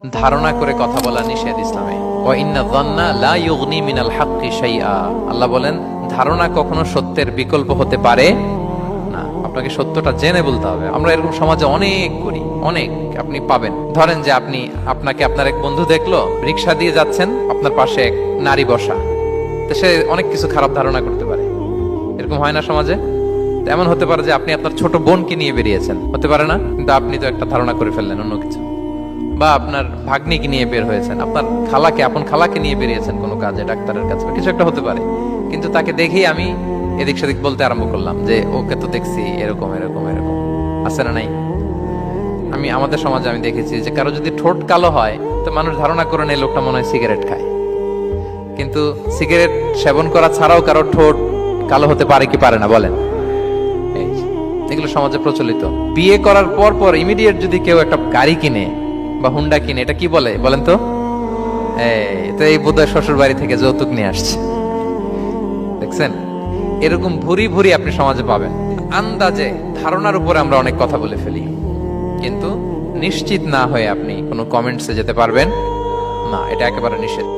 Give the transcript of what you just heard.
ধারণা করে কথা বলা নিষেধ ইসলামে। ওয়া ইন্না যান্না লা ইউগনি মিনাল হাক্কি শাইআ। আল্লাহ বলেন ধারণা কখনো সত্যের বিকল্প হতে পারে না। আপনাকে সত্যটা জেনে বলতে হবে। আমরা এরকম সমাজে অনেক করি, অনেক আপনি পাবেন। ধরেন যে আপনাকে আপনার এক বন্ধু দেখলো, রিকশা দিয়ে যাচ্ছেন, আপনার পাশে এক নারী বসা, তো সে অনেক কিছু খারাপ ধারণা করতে পারে। এরকম হয় না সমাজে? এমন হতে পারে যে আপনি আপনার ছোট বোনকে নিয়ে বেরিয়েছেন, হতে পারে না? কিন্তু আপনি তো একটা ধারণা করে ফেললেন অন্য কিছু। বা আপনার ভাগ্নিকে নিয়ে বের হয়েছেন, আপনার আপন খালাকে নিয়ে বেরিয়েছেন কোনো কাজে, ডাক্তারের কাছে, কিছু একটা হতে পারে। কিন্তু তাকে দেখেই আমি এদিক সেদিক বলতে আরম্ভ করলাম যে ওকে তো দেখছি এরকম এরকম এরকম। আছে না নাই? আমাদের সমাজে আমি দেখেছি যে কারো যদি ঠোঁট কালো হয় তো মানুষ ধারণা করে নেয় লোকটা মনে হয় সিগারেট খায়। কিন্তু সিগারেট সেবন করা ছাড়াও কারো ঠোঁট কালো হতে পারে কি পারে না বলেন? এগুলো সমাজে প্রচলিত। বিয়ে করার পর ইমিডিয়েট যদি কেউ একটা গাড়ি কিনে বা হুন্ডা কিনে, এটা কি বলে বলেন তো? এই বোধহয় শ্বশুর বাড়ি থেকে যৌতুক নিয়ে আসছে। দেখছেন, এরকম ভুরি ভুরি আপনি সমাজে পাবেন। আন্দাজে ধারণার উপরে আমরা অনেক কথা বলে ফেলি, কিন্তু নিশ্চিত না হয়ে আপনি কোনো কমেন্টসে যেতে পারবেন না। এটা একেবারে নিষেধ।